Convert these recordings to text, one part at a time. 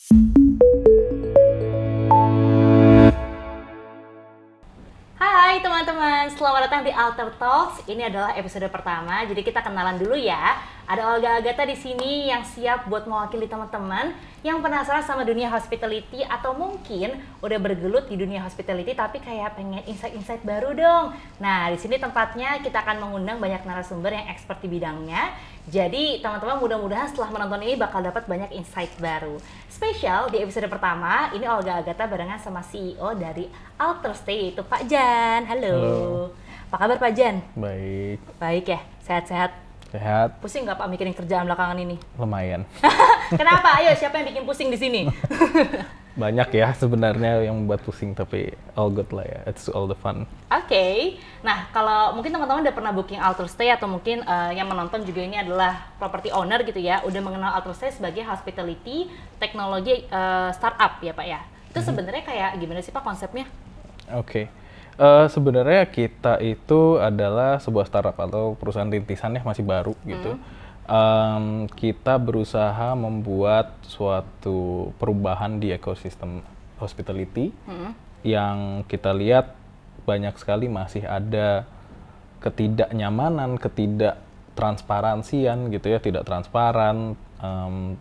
Hai teman-teman, selamat datang di Alter Talks. Ini adalah episode pertama, jadi kita kenalan dulu ya. Ada Olga Agatha di sini yang siap buat mewakili teman-teman yang penasaran sama dunia hospitality atau mungkin udah bergelut di dunia hospitality tapi kayak pengen insight-insight baru dong. Nah, di sini tempatnya kita akan mengundang banyak narasumber yang expert di bidangnya. Jadi teman-teman mudah-mudahan setelah menonton ini bakal dapat banyak insight baru. Spesial di episode pertama, ini Olga Agatha barengan sama CEO dari Alter Stay yaitu Pak Jan. Halo. Apa kabar Pak Jan? Baik, Baik ya, sehat-sehat. sehat, Pusing nggak Pak mikirin kerjaan belakangan ini? lumayan. Kenapa? Ayo, siapa yang bikin pusing di sini? Banyak ya sebenarnya yang membuat pusing, tapi all good lah ya. It's all the fun. Oke. Nah, kalau mungkin teman-teman udah pernah booking Alter Stay atau mungkin yang menonton juga ini adalah property owner gitu ya, udah mengenal Alter Stay sebagai hospitality teknologi startup ya Pak ya. Itu sebenarnya kayak gimana sih Pak konsepnya? Oke. Sebenarnya kita itu adalah sebuah startup atau perusahaan rintisan ya, masih baru gitu. Kita berusaha membuat suatu perubahan di ekosistem hospitality yang kita lihat banyak sekali masih ada ketidaknyamanan, ketidaktransparansian gitu ya, tidak transparan,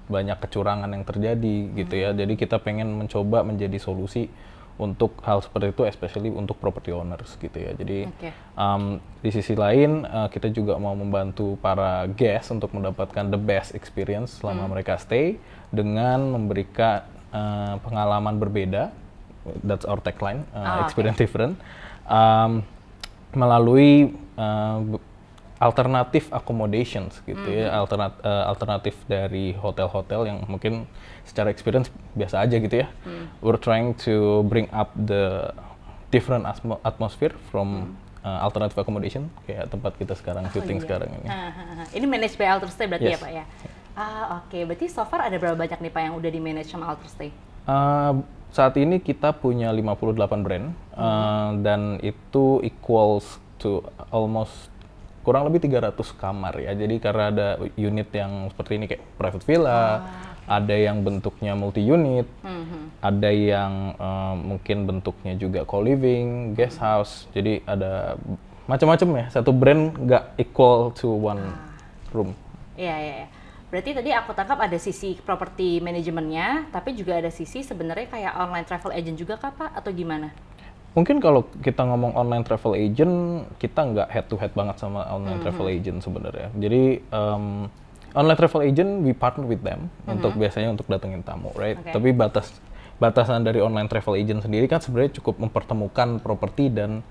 banyak kecurangan yang terjadi gitu ya. Jadi kita pengen mencoba menjadi solusi untuk hal seperti itu, especially untuk property owners gitu ya. Jadi di sisi lain kita juga mau membantu para guest untuk mendapatkan the best experience selama mereka stay dengan memberikan pengalaman berbeda. That's our tagline, experience different, melalui alternatif accommodations gitu ya, alternatif dari hotel-hotel yang mungkin secara experience biasa aja gitu ya. We're trying to bring up the different atmosphere from alternative accommodation kayak tempat kita sekarang syuting sekarang ini. Ini managed by Alter Stay berarti Yes. ya Pak ya? Oke. Berarti so far ada berapa banyak nih Pak yang udah di manage sama Alter Stay? Saat ini kita punya 58 brand dan itu equals to almost kurang lebih 300 kamar ya. Jadi karena ada unit yang seperti ini kayak private villa, ada yang bentuknya multi unit, ada yang mungkin bentuknya juga co-living, guest house. Jadi ada macam-macam ya. Satu brand nggak equal to one room. Iya. Berarti tadi aku tangkap ada sisi property manajemennya, tapi juga ada sisi sebenarnya kayak online travel agent juga kah Pak? Atau gimana? Mungkin kalau kita ngomong online travel agent, kita nggak head to head banget sama online travel agent sebenarnya. Jadi online travel agent we partner with them untuk biasanya untuk datengin tamu, right? Okay. Tapi batasan dari online travel agent sendiri kan sebenarnya cukup mempertemukan properti dan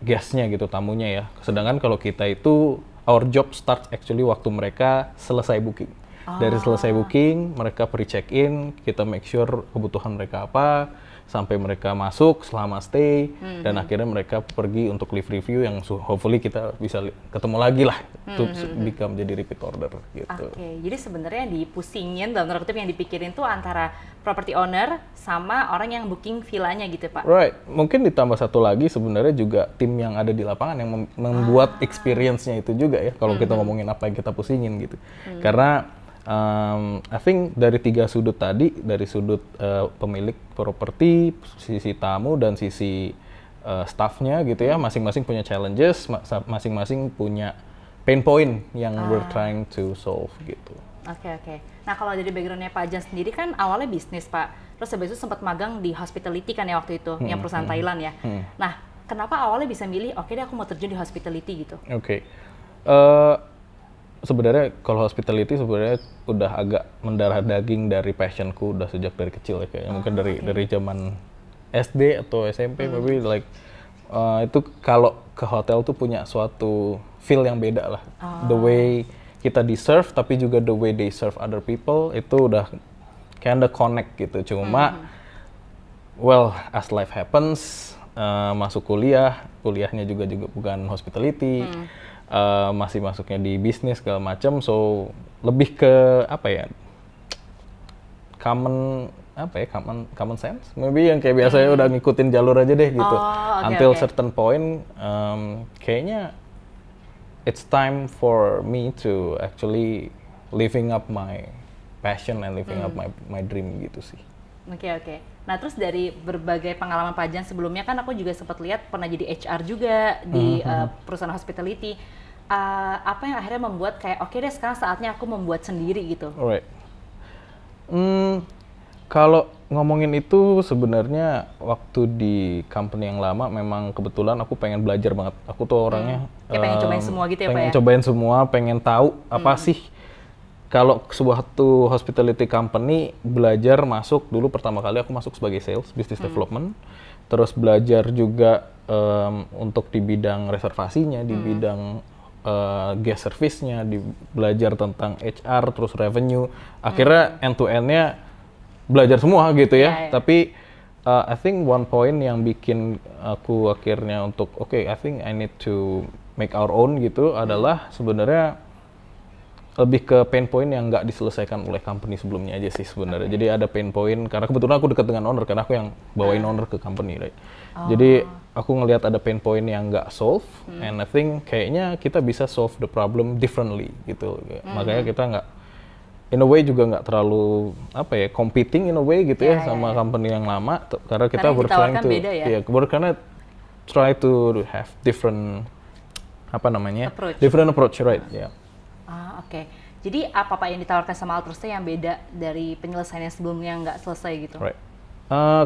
guestnya gitu, tamunya ya. Sedangkan kalau kita itu our job starts actually waktu mereka selesai booking. Dari selesai booking, mereka pre-check-in, kita make sure kebutuhan mereka apa, sampai mereka masuk selama stay, dan akhirnya mereka pergi untuk live review yang hopefully kita bisa ketemu lagi lah, to become jadi repeat order gitu. Oke, jadi sebenarnya yang dipusingin dalam tanda kutip yang dipikirin tuh antara property owner sama orang yang booking villanya gitu Pak? Right, mungkin ditambah satu lagi sebenarnya juga tim yang ada di lapangan yang membuat experience-nya itu juga ya, kalau kita ngomongin apa yang kita pusingin gitu. Karena I think dari tiga sudut tadi, dari sudut pemilik properti, sisi tamu dan sisi staffnya gitu ya, masing-masing punya challenges, masing-masing punya pain point yang we're trying to solve gitu. Oke. Nah kalau dari background-nya Pak Jan sendiri kan awalnya bisnis Pak, terus habis itu sempat magang di hospitality kan ya waktu itu, yang perusahaan Thailand ya. Nah kenapa awalnya bisa milih, oke deh aku mau terjun di hospitality gitu? Oke. Sebenarnya kalau hospitality sebenarnya udah agak mendarah daging dari passionku udah sejak dari kecil ya kayaknya. Mungkin dari zaman SD atau SMP maybe like itu kalau ke hotel tuh punya suatu feel yang beda lah. The way kita di-serve tapi juga the way they serve other people itu udah kinda connect gitu. Cuma well as life happens, masuk kuliahnya juga bukan hospitality. Masih masuknya di bisnis segala macam, so lebih ke apa ya, common sense, maybe yang kayak biasanya udah ngikutin jalur aja deh gitu, until certain point, kayaknya it's time for me to actually living up my passion and living up my dream gitu sih. Oke. Nah, terus dari berbagai pengalaman Pajan sebelumnya kan aku juga sempat lihat pernah jadi HR juga di perusahaan hospitality. Apa yang akhirnya membuat kayak oke deh sekarang saatnya aku membuat sendiri gitu? Alright. Kalau ngomongin itu sebenarnya waktu di company yang lama memang kebetulan aku pengen belajar banget. Aku tuh orangnya kayak pengen cobain semua gitu ya Pak ya? Pengen cobain semua, pengen tahu apa sih kalau suatu hospitality company, belajar masuk dulu pertama kali aku masuk sebagai sales, business development, terus belajar juga untuk di bidang reservasinya, di bidang guest service-nya, belajar tentang HR, terus revenue, akhirnya end to end-nya belajar semua gitu ya. Tapi I think one point yang bikin aku akhirnya untuk I think I need to make our own gitu adalah sebenarnya lebih ke pain point yang nggak diselesaikan oleh company sebelumnya aja sih sebenarnya. Jadi ada pain point karena kebetulan aku dekat dengan owner karena aku yang bawain owner ke company, right? Jadi aku ngelihat ada pain point yang nggak solve, and I think kayaknya kita bisa solve the problem differently gitu. Makanya kita nggak, in a way juga nggak terlalu competing in a way gitu ya sama company yang lama, karena kita try to have different different approach, right? Yeah. Oke. Jadi apa Pak yang ditawarkan sama Alterstate yang beda dari penyelesaiannya sebelumnya nggak selesai gitu? Right.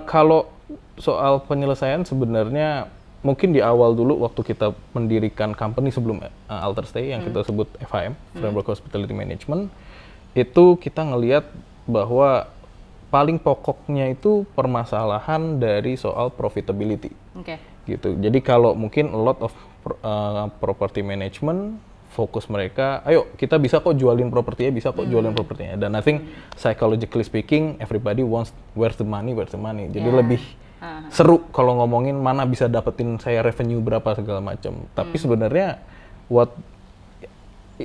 Kalau soal penyelesaian sebenarnya mungkin di awal dulu waktu kita mendirikan company sebelum Alterstate yang kita sebut FHM, Framework Hospitality Management, itu kita ngelihat bahwa paling pokoknya itu permasalahan dari soal profitability. Gitu. Jadi kalau mungkin a lot of property management fokus mereka, ayo kita bisa kok jualin propertinya, dan I think psychologically speaking everybody wants where's the money. Jadi lebih seru kalau ngomongin mana bisa dapetin saya revenue berapa segala macam. Tapi sebenarnya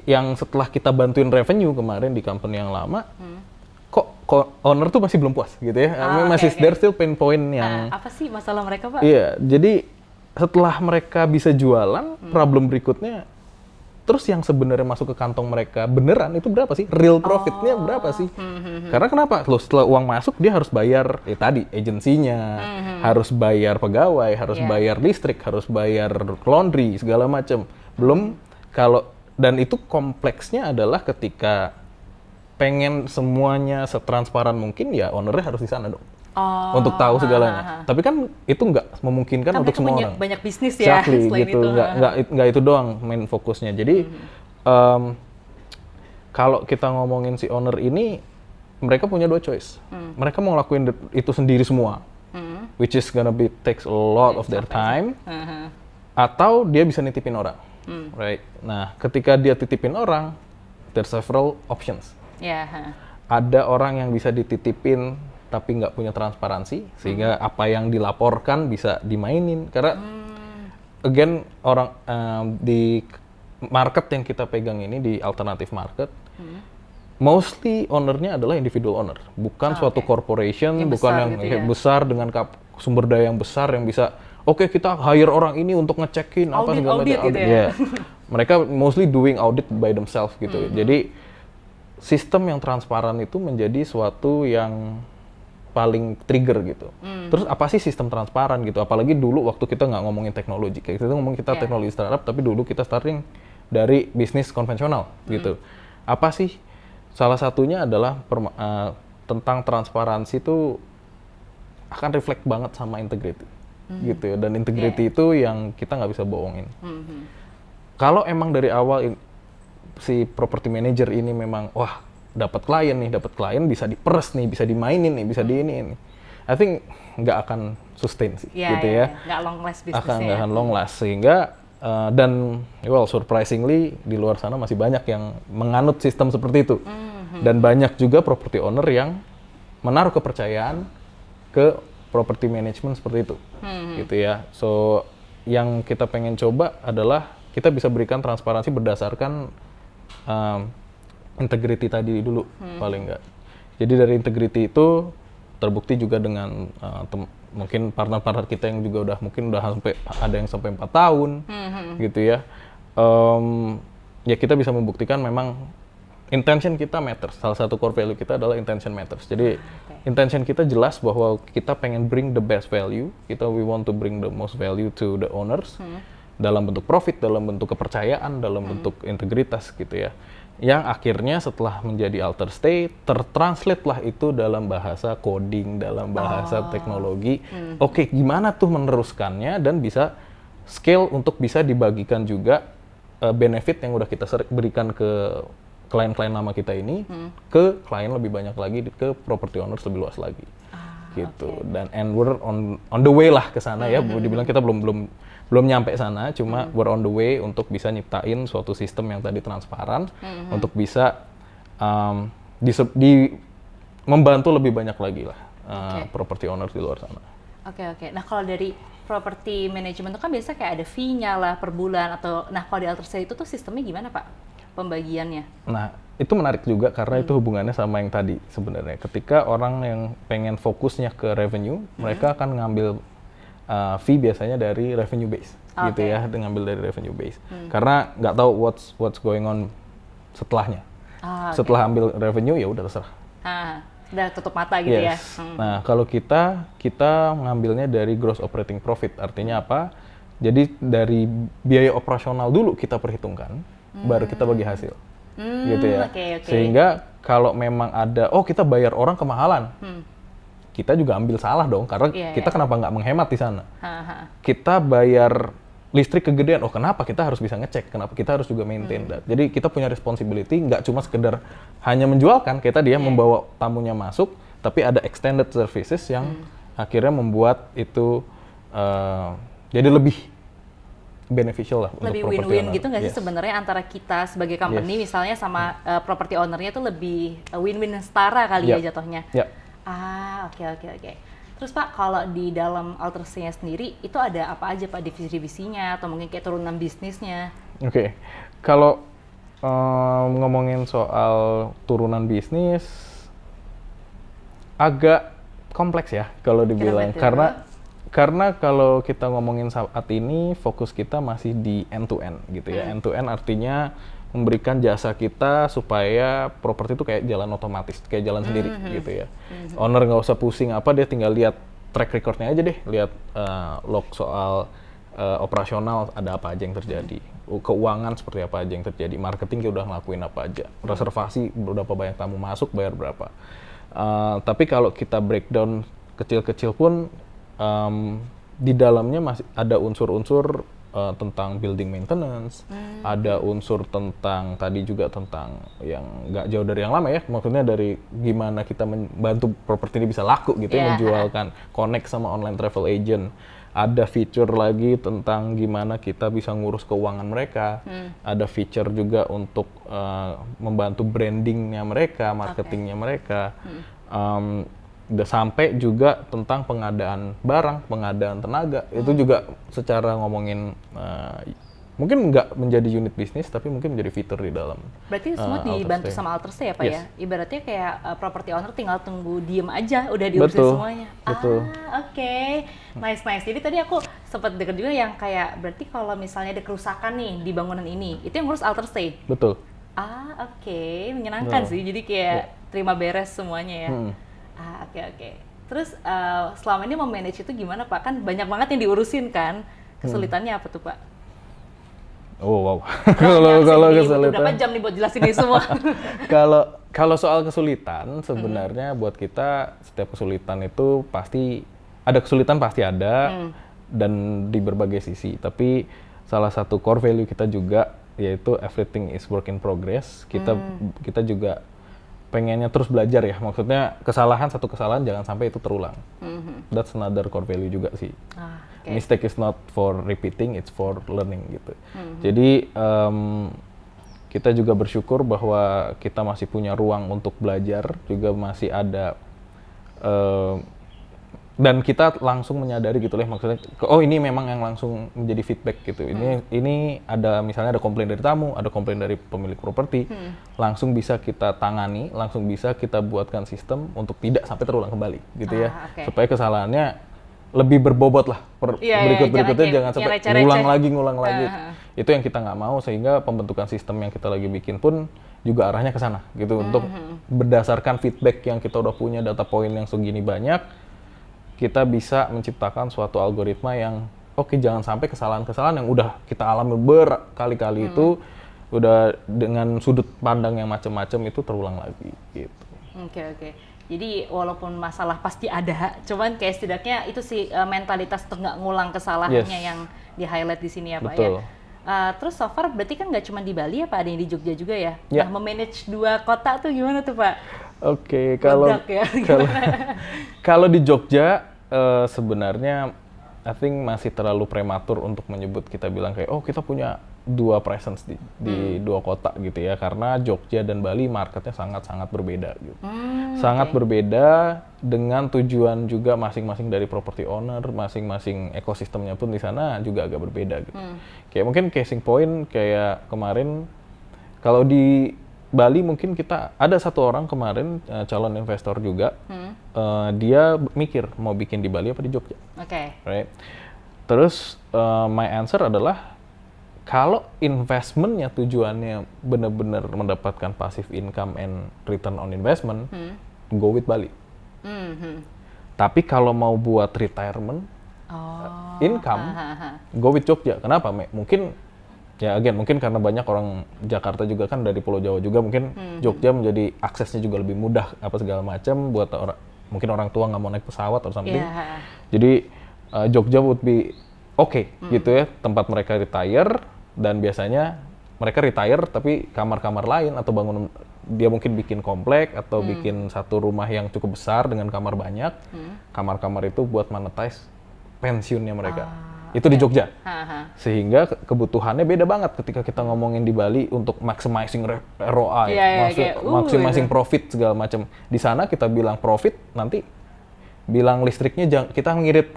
yang setelah kita bantuin revenue kemarin di company yang lama, kok owner tuh masih belum puas gitu ya. There's still pain point yang apa sih masalah mereka Pak? Iya, jadi setelah mereka bisa jualan, problem berikutnya terus yang sebenarnya masuk ke kantong mereka beneran itu berapa sih? Real profitnya berapa sih? Karena kenapa? Loh, setelah uang masuk dia harus bayar tadi agensinya, harus bayar pegawai, harus bayar listrik, harus bayar laundry segala macam. Belum dan itu kompleksnya adalah ketika pengen semuanya setransparan mungkin ya ownernya harus di sana dong. Untuk tahu segalanya. Tapi kan itu nggak memungkinkan untuk semua orang. Banyak bisnis ya selain gitu. itu. Nggak itu doang main fokusnya. Jadi kalau kita ngomongin si owner ini, mereka punya dua choice. Mereka mau ngelakuin itu sendiri semua, which is gonna takes a lot of their time. Atau dia bisa nitipin orang, right? Nah, ketika dia titipin orang, there's several options. Ada orang yang bisa dititipin tapi nggak punya transparansi, sehingga apa yang dilaporkan bisa dimainin. Karena, again, orang di market yang kita pegang ini, di alternative market, mostly ownernya adalah individual owner, bukan suatu corporation, yang bukan yang gitu besar dengan sumber daya yang besar yang bisa, kita hire orang ini untuk ngecekin apa segala macam. Gitu ya? Mereka mostly doing audit by themselves gitu. Jadi, sistem yang transparan itu menjadi suatu yang paling trigger gitu. Terus apa sih sistem transparan gitu? Apalagi dulu waktu kita nggak ngomongin teknologi, kayak kita ngomongin teknologi startup, tapi dulu kita starting dari bisnis konvensional gitu. Apa sih? Salah satunya adalah tentang transparansi itu akan reflect banget sama integrity gitu ya. Dan integrity itu yang kita nggak bisa bohongin. Kalau emang dari awal si property manager ini memang dapat klien bisa diperes nih, bisa dimainin nih, bisa diinin nih. I think nggak akan sustain sih, gitu ya. Nggak long last bisnisnya. Nggak akan long last, sehingga dan surprisingly di luar sana masih banyak yang menganut sistem seperti itu. Dan banyak juga property owner yang menaruh kepercayaan ke property management seperti itu, gitu ya. So yang kita pengen coba adalah kita bisa berikan transparansi berdasarkan integrity tadi dulu paling nggak. Jadi dari integrity itu terbukti juga dengan mungkin partner-partner kita yang juga udah sampai ada yang sampai 4 tahun gitu ya. Ya kita bisa membuktikan memang intention kita matters. Salah satu core value kita adalah intention matters. Jadi intention kita jelas bahwa kita pengen bring the best value. We want to bring the most value to the owners dalam bentuk profit, dalam bentuk kepercayaan, dalam bentuk integritas gitu ya. Yang akhirnya setelah menjadi alter state, tertranslate lah itu dalam bahasa coding, dalam bahasa teknologi. Oke, gimana tuh meneruskannya dan bisa scale untuk bisa dibagikan juga benefit yang udah kita berikan ke klien-klien lama kita ini ke klien lebih banyak lagi, ke property owners lebih luas lagi. Gitu. Dan we're on the way lah ke sana ya. Dibilang kita belum nyampe sana, cuma we're on the way untuk bisa nyiptain suatu sistem yang tadi transparan untuk bisa membantu lebih banyak lagi lah property owners di luar sana. Oke. Nah, kalau dari property management itu kan biasa kayak ada fee-nya lah per bulan atau kalau di alter state itu tuh sistemnya gimana, Pak? Pembagiannya. Nah, itu menarik juga karena itu hubungannya sama yang tadi sebenarnya. Ketika orang yang pengen fokusnya ke revenue, mereka akan ngambil fee biasanya dari revenue base, gitu ya, ngambil dari revenue base. Karena nggak tahu what's going on setelahnya. Setelah ambil revenue ya udah terserah. Udah tutup mata gitu ya. Nah, kalau kita ngambilnya dari gross operating profit, artinya apa? Jadi dari biaya operasional dulu kita perhitungkan, baru kita bagi hasil, gitu ya. Sehingga kalau memang ada, kita bayar orang kemahalan, kita juga ambil salah dong, karena kita kenapa nggak menghemat di sana? Kita bayar listrik kegedean, kenapa kita harus bisa ngecek, kenapa kita harus juga maintain that. Jadi kita punya responsibility, nggak cuma sekedar hanya menjualkan, kita membawa tamunya masuk, tapi ada extended services yang akhirnya membuat itu jadi lebih beneficial lah lebih untuk win-win gitu nggak sih sebenarnya antara kita sebagai company misalnya sama property owner-nya tuh lebih win-win setara kali ya jatuhnya. Oke. Terus Pak, kalau di dalam alter state-nya sendiri itu ada apa aja Pak divisi-divisinya atau mungkin kayak turunan bisnisnya? Oke. Kalau ngomongin soal turunan bisnis agak kompleks ya kalau dibilang, karena kalau kita ngomongin saat ini fokus kita masih di end to end gitu ya. End to end artinya memberikan jasa kita supaya properti itu kayak jalan otomatis, kayak jalan sendiri gitu ya. Owner nggak usah pusing dia tinggal lihat track recordnya aja deh, lihat log soal operasional ada apa aja yang terjadi, keuangan seperti apa aja yang terjadi, marketing kita udah ngelakuin apa aja, reservasi berapa banyak tamu masuk, bayar berapa. Tapi kalau kita breakdown kecil-kecil pun di dalamnya masih ada unsur-unsur tentang building maintenance, ada unsur tentang tadi juga tentang yang nggak jauh dari yang lama ya, maksudnya dari gimana kita membantu properti ini bisa laku gitu ya, menjualkan, connect sama online travel agent. Ada feature lagi tentang gimana kita bisa ngurus keuangan mereka, ada feature juga untuk membantu brandingnya mereka, marketingnya mereka. Udah sampai juga tentang pengadaan barang, pengadaan tenaga, itu juga secara ngomongin mungkin nggak menjadi unit bisnis, tapi mungkin menjadi fitur di dalam. Berarti semua dibantu sama alter state ya Pak ya? Ibaratnya kayak property owner tinggal tunggu diem aja, udah diurusin semuanya. Betul. Oke. Nice. Jadi tadi aku sempat dengar juga yang kayak, berarti kalau misalnya ada kerusakan nih di bangunan ini, itu yang ngurus alter state? Betul. Oke. Menyenangkan sih, jadi kayak terima beres semuanya ya. Oke. Terus selama ini memanage itu gimana Pak? Kan banyak banget yang diurusin kan. Kesulitannya apa tuh Pak? Wow. Kalau kesulitan. Berapa jam nih buat jelasin ini semua? Kalau soal kesulitan sebenarnya buat kita setiap kesulitan itu pasti ada, dan di berbagai sisi. Tapi salah satu core value kita juga yaitu everything is work in progress. Kita juga pengennya terus belajar ya, maksudnya satu kesalahan jangan sampai itu terulang. That's another core value juga sih. Mistake is not for repeating, it's for learning gitu. Jadi kita juga bersyukur bahwa kita masih punya ruang untuk belajar, juga masih ada dan kita langsung menyadari gitu lah, maksudnya ini memang yang langsung menjadi feedback gitu. Ini ada misalnya ada komplain dari tamu, ada komplain dari pemilik properti, langsung bisa kita tangani, langsung bisa kita buatkan sistem untuk tidak sampai terulang kembali gitu ya. Supaya kesalahannya lebih berbobot lah berikutnya jangan sampai ngulang lagi. Itu yang kita nggak mau, sehingga pembentukan sistem yang kita lagi bikin pun juga arahnya ke sana gitu untuk berdasarkan feedback yang kita udah punya data point yang segini banyak, kita bisa menciptakan suatu algoritma yang oke, jangan sampai kesalahan-kesalahan yang udah kita alami berkali-kali itu udah dengan sudut pandang yang macam-macam itu terulang lagi gitu. Oke. Jadi walaupun masalah pasti ada, cuman kayak setidaknya itu sih mentalitas untuk nggak ngulang kesalahannya yang di-highlight di sini ya Pak. Betul. Ya. Terus so far berarti kan nggak cuma di Bali ya Pak, ada yang di Jogja juga ya? Ya. Nah, memanage 2 kota tuh gimana tuh Pak? Oke, kalau di Jogja sebenarnya I think masih terlalu prematur untuk menyebut, kita bilang kayak oh kita punya 2 presence di 2 kota gitu ya, karena Jogja dan Bali marketnya sangat-sangat berbeda gitu. Sangat berbeda dengan tujuan juga masing-masing dari property owner, masing-masing ekosistemnya pun di sana juga agak berbeda gitu. Kayak mungkin casing point kayak kemarin kalau di Bali mungkin kita ada 1 orang kemarin calon investor juga, dia mikir mau bikin di Bali apa di Jogja. Right? Terus my answer adalah kalau investmentnya tujuannya benar-benar mendapatkan passive income and return on investment, go with Bali. Tapi kalau mau buat retirement income, go with Jogja. Kenapa? Mungkin ya mungkin karena banyak orang Jakarta juga kan dari Pulau Jawa juga, mungkin Jogja menjadi aksesnya juga lebih mudah apa segala macam buat mungkin orang tua nggak mau naik pesawat atau something. Jadi Jogja would be gitu ya, tempat mereka retire, dan biasanya mereka retire tapi kamar-kamar lain atau dia mungkin bikin komplek atau bikin satu rumah yang cukup besar dengan kamar banyak. Kamar-kamar itu buat monetize pensiunnya mereka. Itu di Jogja. Sehingga kebutuhannya beda banget ketika kita ngomongin di Bali untuk maximizing ROI, maximizing profit segala macam. Di sana kita bilang profit, nanti bilang listriknya kita ngirit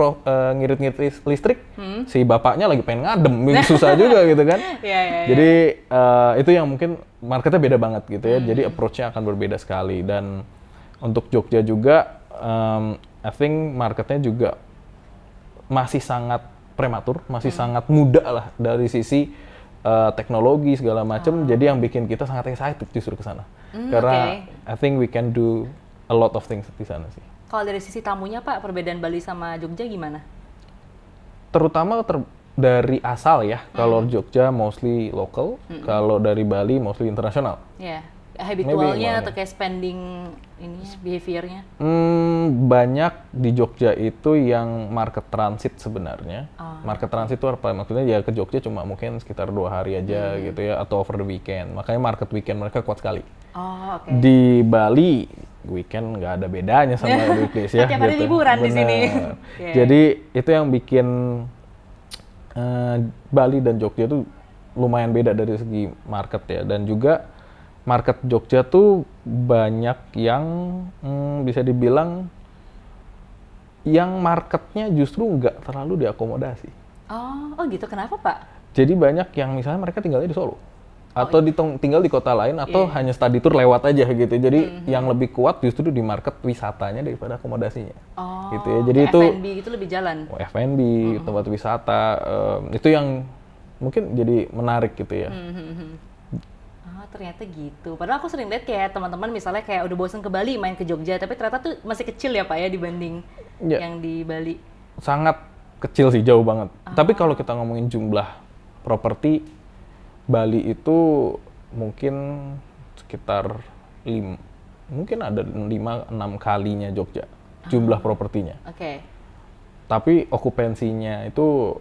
listrik, si bapaknya lagi pengen ngadem, susah juga gitu kan. Jadi itu yang mungkin marketnya beda banget gitu ya. Jadi approach-nya akan berbeda sekali. Dan untuk Jogja juga, I think marketnya juga masih sangat prematur, masih sangat muda lah dari sisi teknologi segala macam. Jadi yang bikin kita sangat excited justru ke sana. Karena I think we can do a lot of things di sana sih. Kalau dari sisi tamunya Pak, perbedaan Bali sama Jogja gimana? Terutama dari asal ya. Kalau Jogja mostly local, kalau dari Bali mostly internasional. Habitualnya atau kayak spending behaviornya? Banyak di Jogja itu yang market transit sebenarnya. Market transit itu apa? Maksudnya ya ke Jogja cuma mungkin sekitar 2 hari aja gitu ya, atau over the weekend. Makanya market weekend mereka kuat sekali. Di Bali weekend nggak ada bedanya sama weekdays ya. Tiap hari liburan di sini. Jadi itu yang bikin Bali dan Jogja tuh lumayan beda dari segi market ya. Dan juga market Jogja tuh banyak yang bisa dibilang yang marketnya justru nggak terlalu diakomodasi. Oh gitu, kenapa Pak? Jadi banyak yang misalnya mereka tinggalnya di Solo. Atau tinggal di kota lain, atau hanya study tour lewat aja gitu. Jadi yang lebih kuat justru di market wisatanya daripada akomodasinya. Gitu ya. Jadi itu F&B itu lebih jalan. F&B, tempat wisata, itu yang mungkin jadi menarik gitu ya. Ternyata gitu. Padahal aku sering lihat kayak teman-teman misalnya kayak udah bosan ke Bali main ke Jogja, tapi ternyata tuh masih kecil ya Pak ya dibanding yang di Bali. Sangat kecil sih, jauh banget. Tapi kalau kita ngomongin jumlah properti, Bali itu mungkin sekitar mungkin ada 5-6 kalinya Jogja jumlah propertinya. Tapi okupansinya itu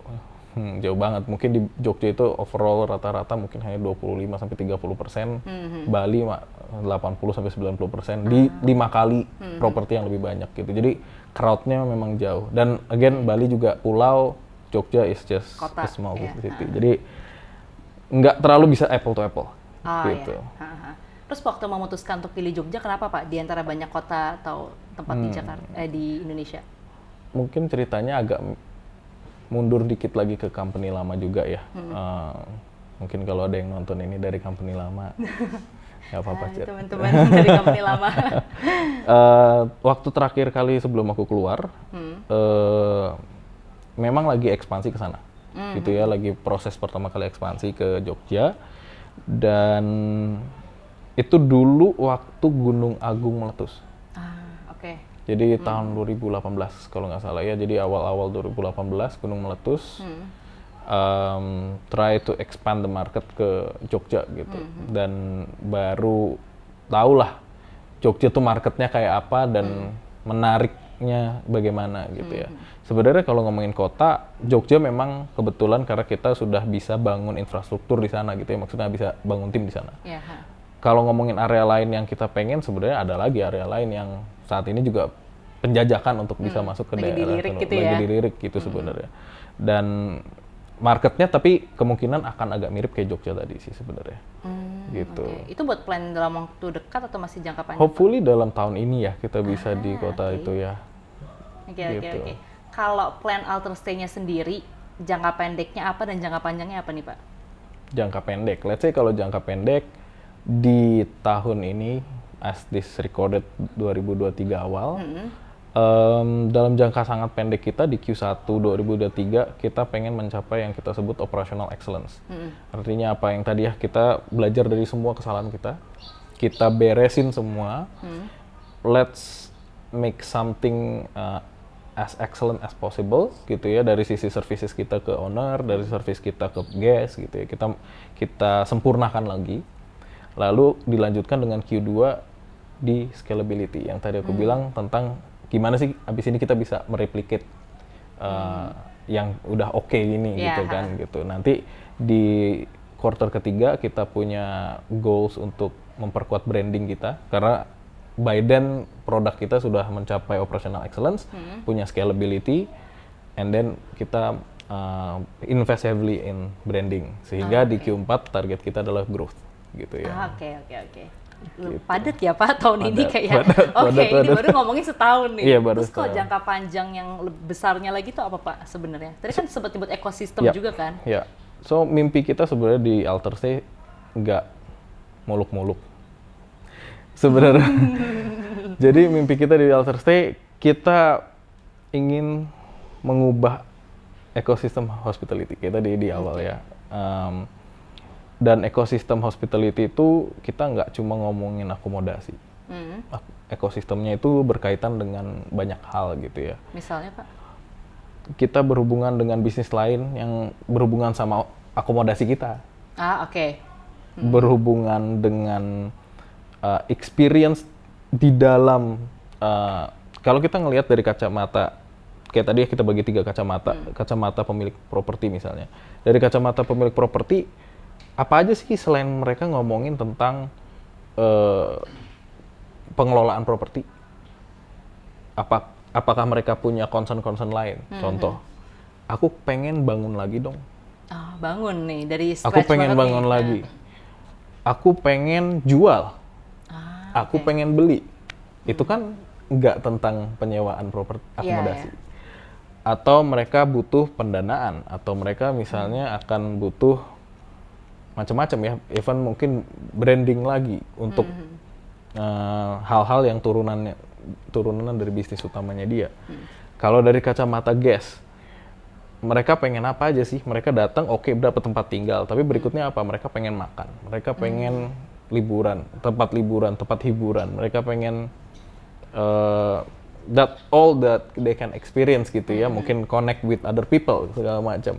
jauh banget. Mungkin di Jogja itu overall rata-rata mungkin hanya 25-30%, Bali 80-90% di 5 kali properti yang lebih banyak gitu. Jadi crowd-nya memang jauh. Dan again Bali juga pulau, Jogja is just a small city. Jadi nggak terlalu bisa apple to apple gitu. Terus waktu memutuskan untuk pilih Jogja, kenapa Pak? Di antara banyak kota atau tempat di Jakarta, di Indonesia? Mungkin ceritanya agak mundur dikit lagi ke company lama juga ya. Mungkin kalau ada yang nonton ini dari company lama, nggak apa-apa sih. Teman-teman dari company lama. Waktu terakhir kali sebelum aku keluar, memang lagi ekspansi ke sana. Gitu ya, lagi proses pertama kali ekspansi ke Jogja. Dan Itu dulu waktu Gunung Agung meletus. Oke. Jadi tahun 2018 kalau nggak salah ya. Jadi awal-awal 2018 gunung meletus. Try to expand the market ke Jogja gitu. Dan baru tahulah Jogja tuh marketnya kayak apa dan menariknya bagaimana gitu ya. Sebenarnya kalau ngomongin kota, Jogja memang kebetulan karena kita sudah bisa bangun infrastruktur di sana gitu ya. Maksudnya bisa bangun tim di sana. Yeah. Kalau ngomongin area lain yang kita pengen, sebenarnya ada lagi area lain yang saat ini juga penjajakan untuk bisa masuk ke lagi daerah dilirik gitu lagi ya. dilirik gitu sebenarnya. Dan marketnya tapi kemungkinan akan agak mirip kayak Jogja tadi sih sebenarnya. Gitu. Okay. Itu buat plan dalam waktu dekat atau masih jangka panjang? Hopefully dalam tahun ini ya kita bisa di kota itu ya. Oke. Kalau plan alter stay-nya sendiri, jangka pendeknya apa dan jangka panjangnya apa nih Pak? Jangka pendek, let's say kalau jangka pendek di tahun ini, as this recorded 2023 awal, dalam jangka sangat pendek kita di Q1 2023 kita pengen mencapai yang kita sebut operational excellence. Artinya apa yang tadi ya kita belajar dari semua kesalahan kita beresin semua, let's make something as excellent as possible gitu ya, dari sisi services kita ke owner, dari service kita ke guest gitu ya, kita sempurnakan lagi, lalu dilanjutkan dengan Q2 di scalability yang tadi aku bilang tentang gimana sih abis ini kita bisa mereplicate yang udah oke ini gitu kan gitu. Nanti di quarter ketiga kita punya goals untuk memperkuat branding kita karena by then produk kita sudah mencapai operational excellence, punya scalability, and then kita invest heavily in branding sehingga di Q4 target kita adalah growth gitu ya. Oke. Padat ya Pak tahun ini kayak. Padat. Ini baru ngomongin setahun nih. Iya, baru Terus kalau jangka panjang yang besarnya lagi tuh apa Pak sebenarnya? Tadi kan sempat nyebut ekosistem juga kan? Ya. So mimpi kita sebenarnya di Alter Stay nggak muluk-muluk. Sebenarnya. Jadi mimpi kita di Alter Stay, kita ingin mengubah ekosistem hospitality kita di awal ya. Dan ekosistem hospitality itu kita nggak cuma ngomongin akomodasi. Ekosistemnya itu berkaitan dengan banyak hal gitu ya. Misalnya Pak? Kita berhubungan dengan bisnis lain yang berhubungan sama akomodasi kita. Oke. Berhubungan dengan experience di dalam, kalau kita ngelihat dari kacamata, kayak tadi kita bagi 3 kacamata, kacamata pemilik properti misalnya. Dari kacamata pemilik properti, apa aja sih selain mereka ngomongin tentang pengelolaan properti? Apakah mereka punya concern-concern lain? Contoh, aku pengen bangun lagi dong. Bangun nih dari Aku scratch pengen banget bangun nih. lagi. Aku pengen jual. Aku pengen beli. Itu kan nggak tentang penyewaan properti akomodasi. Atau mereka butuh pendanaan, atau mereka misalnya akan butuh macam-macam ya, even mungkin branding lagi untuk hal-hal yang turunan dari bisnis utamanya dia. Kalau dari kacamata guest, mereka pengen apa aja sih? Mereka datang, oke, dapat tempat tinggal, tapi berikutnya apa? Mereka pengen makan, mereka pengen liburan, tempat hiburan, mereka pengen all that they can experience gitu ya, mungkin connect with other people segala macam.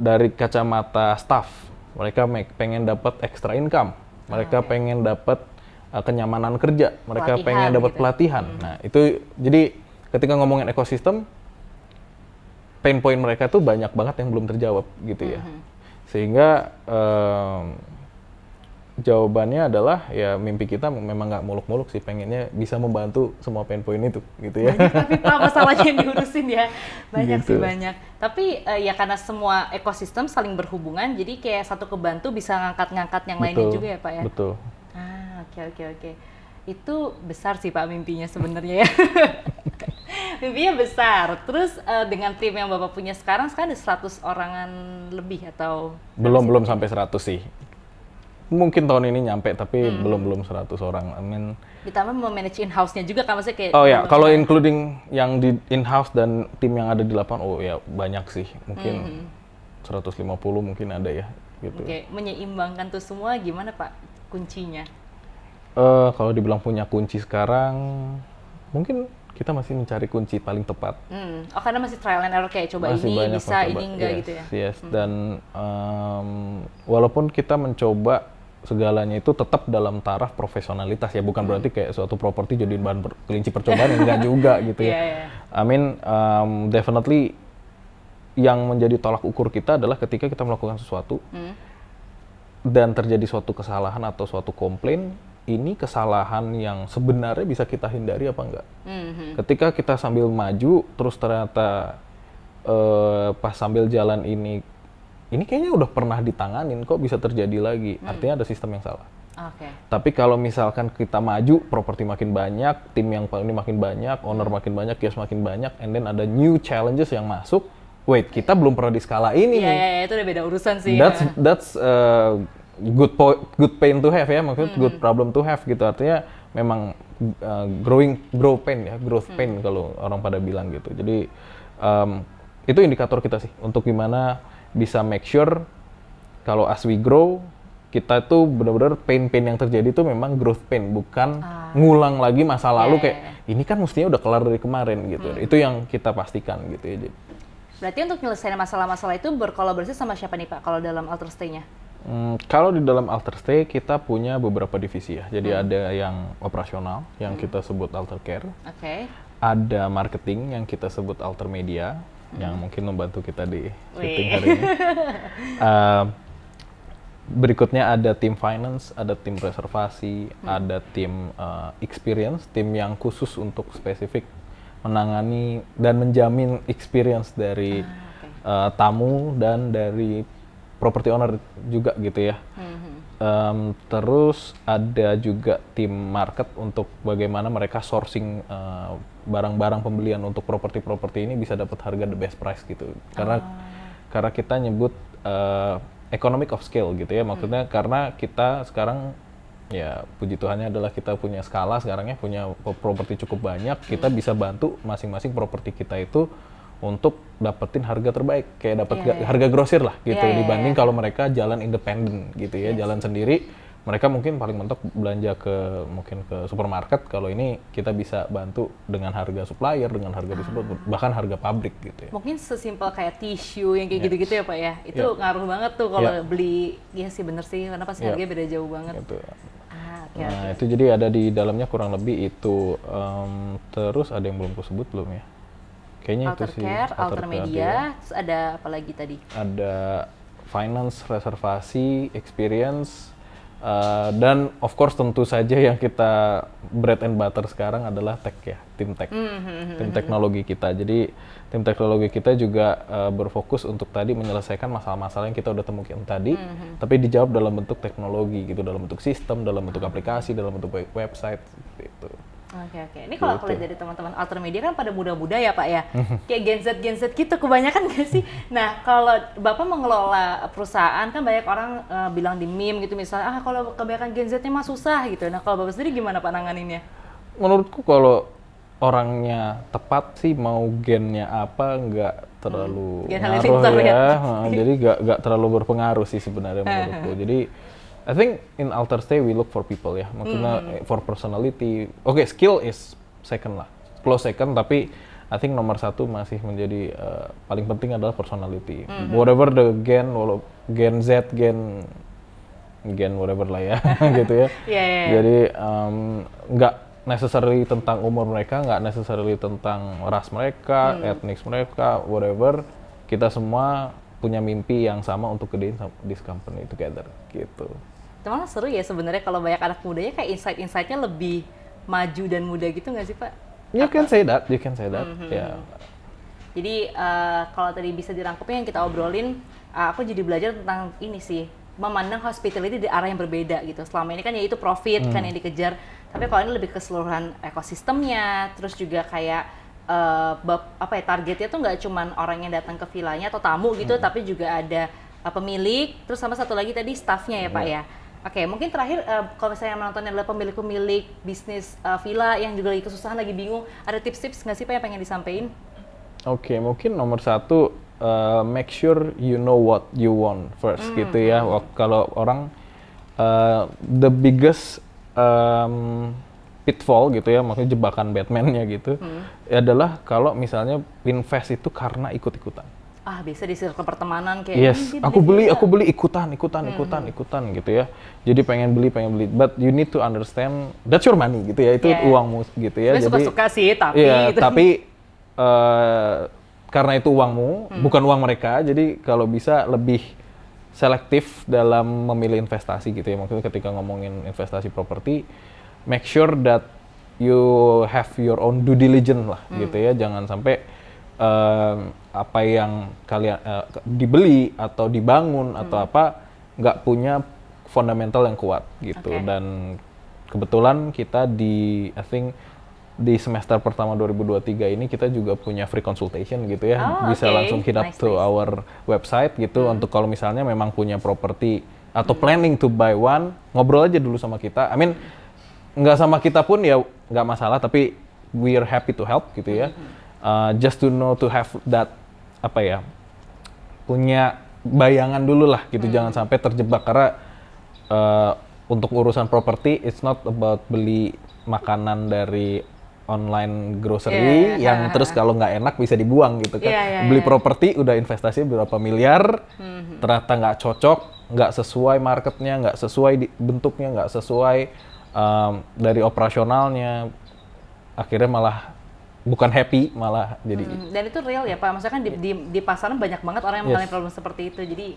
Dari kacamata staff, mereka pengen dapat extra income, mereka pengen dapat kenyamanan kerja, mereka pengen dapat pelatihan. Nah itu jadi ketika ngomongin ekosistem, pain point mereka tuh banyak banget yang belum terjawab gitu ya, sehingga jawabannya adalah ya mimpi kita memang nggak muluk-muluk sih, pengennya bisa membantu semua pain point itu gitu ya. Banyak tapi Pak masalahnya yang diurusin ya, banyak Gitu. sih banyak. Tapi ya karena semua ekosistem saling berhubungan, jadi kayak satu kebantu bisa ngangkat-ngangkat yang lainnya juga ya Pak ya. Betul. Oke. Itu besar sih Pak mimpinya sebenarnya ya. Mimpinya besar. Terus dengan tim yang Bapak punya sekarang ada 100 orangan lebih atau? Belum sampai 100 sih. Mungkin tahun ini nyampe, tapi belum 100 orang. I mean, ditambah memanage in-house-nya juga kan, maksudnya kayak... Oh ya, kalau including yang di in-house dan tim yang ada di lapangan, oh ya banyak sih. Mungkin 150 mungkin ada ya. Gitu. Oke, menyeimbangkan tuh semua gimana Pak kuncinya? Kalau dibilang punya kunci sekarang, mungkin kita masih mencari kunci paling tepat. Oh karena masih trial and error kayak coba Masih ini banyak bisa, mencoba. ini enggak Yes, gitu ya? Yes, dan walaupun kita mencoba segalanya itu tetap dalam taraf profesionalitas ya, bukan berarti kayak suatu properti jadiin bahan kelinci percobaan, enggak juga gitu ya. Iya, iya. I mean, definitely yang menjadi tolak ukur kita adalah ketika kita melakukan sesuatu dan terjadi suatu kesalahan atau suatu komplain, ini kesalahan yang sebenarnya bisa kita hindari apa enggak. Ketika kita sambil maju, terus ternyata pas sambil jalan ini kayaknya udah pernah ditanganin, kok bisa terjadi lagi, artinya ada sistem yang salah. Oke. Tapi kalau misalkan kita maju, properti makin banyak, tim yang ini makin banyak, owner makin banyak, kios makin banyak, and then ada new challenges yang masuk, wait, kita belum pernah di skala ini Iya, nih. iya, itu udah beda urusan sih. That's good pain to have ya, maksudnya good problem to have gitu. Artinya memang growth pain kalau orang pada bilang gitu. Jadi itu indikator kita sih untuk gimana bisa make sure kalau as we grow kita tuh benar-benar pain yang terjadi itu memang growth pain, bukan ngulang lagi masa lalu kayak ini kan mestinya udah kelar dari kemarin gitu. Itu yang kita pastikan gitu ya. Berarti untuk menyelesaikan masalah-masalah itu berkolaborasi sama siapa nih Pak kalau dalam Alter Stay-nya? Kalau di dalam Alter Stay kita punya beberapa divisi ya. Jadi ada yang operasional yang kita sebut Alter Care. Oke. Ada marketing yang kita sebut Alter Media yang mungkin membantu kita di syuting hari ini. Berikutnya ada tim finance, ada tim reservasi, ada tim experience, tim yang khusus untuk spesifik menangani dan menjamin experience dari tamu dan dari property owner juga gitu ya. Terus ada juga tim market untuk bagaimana mereka sourcing barang-barang pembelian untuk properti ini bisa dapat harga the best price gitu. Karena kita nyebut economic of scale gitu ya, maksudnya karena kita sekarang ya puji Tuhannya adalah kita punya skala sekarang ya, punya properti cukup banyak, kita bisa bantu masing-masing properti kita itu untuk dapetin harga terbaik, kayak dapat harga grosir lah gitu, dibanding kalau mereka jalan independen gitu ya, jalan sendiri, mereka mungkin paling mentok belanja mungkin ke supermarket, kalau ini kita bisa bantu dengan harga supplier, dengan harga distributor, bahkan harga pabrik gitu ya. Mungkin sesimpel kayak tisu yang kayak gitu-gitu ya Pak ya, itu ngaruh banget tuh kalau beli, iya sih bener sih, karena pasti harganya beda jauh banget. Gitu. Okay. Itu jadi ada di dalamnya kurang lebih itu, terus ada yang belum aku sebut belum ya? Kayaknya Alter itu sih. Care, Alter Media, terus ada apa lagi tadi? Ada finance, reservasi, experience, dan of course tentu saja yang kita bread and butter sekarang adalah tech ya, tim tech, tim teknologi kita. Jadi tim teknologi kita juga berfokus untuk tadi menyelesaikan masalah-masalah yang kita udah temukan tadi, tapi dijawab dalam bentuk teknologi gitu, dalam bentuk sistem, dalam bentuk aplikasi, dalam bentuk website gitu. Oke. Ini kalau aku lihat dari teman-teman Alter Media kan pada muda-muda ya Pak ya, kayak Gen Z gitu kebanyakan nggak sih? Nah kalau Bapak mengelola perusahaan kan banyak orang bilang di meme gitu misalnya, kalau kebanyakan Gen Z-nya mah susah gitu. Nah kalau Bapak sendiri gimana Pak nanganinnya? Menurutku kalau orangnya tepat sih mau gennya apa nggak terlalu ngaruh ya, jadi nggak terlalu berpengaruh sih sebenarnya menurutku. Jadi I think in Alter Stay we look for people ya, maksudnya for personality. Oke, skill is second lah, close second, tapi I think nomor satu masih menjadi paling penting adalah personality. Whatever the gen Z, gen whatever lah ya, gitu ya. Jadi nggak necessarily tentang umur mereka, nggak necessarily tentang ras mereka, etnis mereka, whatever. Kita semua punya mimpi yang sama untuk gedein this company together, gitu. Malah seru ya sebenarnya kalau banyak anak mudanya kayak insight-insightnya lebih maju dan muda gitu nggak sih Pak? You can say that. Yeah. Jadi kalau tadi bisa dirangkumnya yang kita obrolin, aku jadi belajar tentang ini sih, memandang hospitality di arah yang berbeda gitu. Selama ini kan ya itu profit kan yang dikejar, tapi kalau ini lebih keseluruhan ekosistemnya, terus juga kayak targetnya tuh nggak cuman orang yang datang ke villanya atau tamu gitu, tapi juga ada pemilik, terus sama satu lagi tadi staffnya ya Pak ya. Oke, mungkin terakhir kalau misalnya menontonnya adalah pemilik-pemilik bisnis villa yang juga lagi kesusahan, lagi bingung, ada tips-tips nggak sih Pak yang pengen disampaikan? Oke, mungkin nomor satu, make sure you know what you want first gitu ya. Kalau orang the biggest pitfall gitu ya, maksudnya jebakan Batman-nya gitu, adalah kalau misalnya invest itu karena ikut-ikutan. Bisa di circle pertemanan kayak Yes, aku beli ikutan gitu ya. Jadi pengen beli. But you need to understand that's your money gitu ya, itu uangmu gitu ya. Gue suka-suka sih, tapi iya, tapi karena itu uangmu, bukan uang mereka, jadi kalau bisa lebih selektif dalam memilih investasi gitu ya. Maksudnya ketika ngomongin investasi properti, make sure that you have your own due diligence lah gitu ya. Jangan sampai apa yang kalian dibeli atau dibangun atau apa nggak punya fundamental yang kuat gitu. Dan kebetulan kita I think di semester pertama 2023 ini kita juga punya free consultation gitu ya. Bisa langsung hit up to our website gitu untuk kalau misalnya memang punya properti atau planning to buy one, ngobrol aja dulu sama kita. I mean, nggak sama kita pun ya nggak masalah, tapi we are happy to help gitu ya. Just to know, to have that punya bayangan dulu lah gitu, jangan sampai terjebak karena untuk urusan properti it's not about beli makanan dari online grocery yang terus kalau nggak enak bisa dibuang gitu kan. Beli properti udah investasi berapa miliar, ternyata nggak cocok, nggak sesuai marketnya, nggak sesuai bentuknya, nggak sesuai dari operasionalnya, akhirnya malah bukan happy, malah jadi. Dan itu real ya Pak, maksudnya kan di pasaran banyak banget orang yang mengalami problem seperti itu, jadi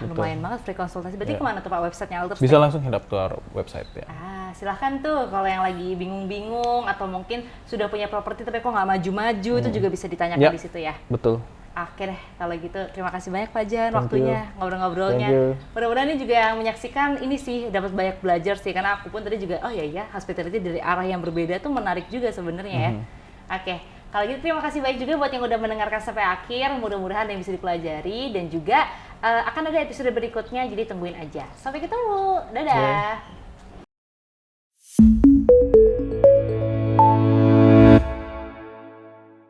lumayan banget free konsultasi. Berarti kemana tuh Pak websitenya Alter Stay? Bisa langsung hit up to our website ya. Silahkan tuh kalau yang lagi bingung-bingung atau mungkin sudah punya properti tapi kok nggak maju-maju, itu juga bisa ditanyakan di situ ya. Betul. Oke deh, kalau gitu terima kasih banyak Pak Jan waktunya, ngobrol-ngobrolnya. Mudah-mudahan ini juga yang menyaksikan ini sih dapat banyak belajar sih, karena aku pun tadi juga hospitality dari arah yang berbeda tuh menarik juga sebenarnya ya. Oke, kalau gitu terima kasih banyak juga buat yang udah mendengarkan sampai akhir. Mudah-mudahan yang bisa dipelajari dan juga akan ada episode berikutnya, jadi tungguin aja. Sampai ketemu, dadah.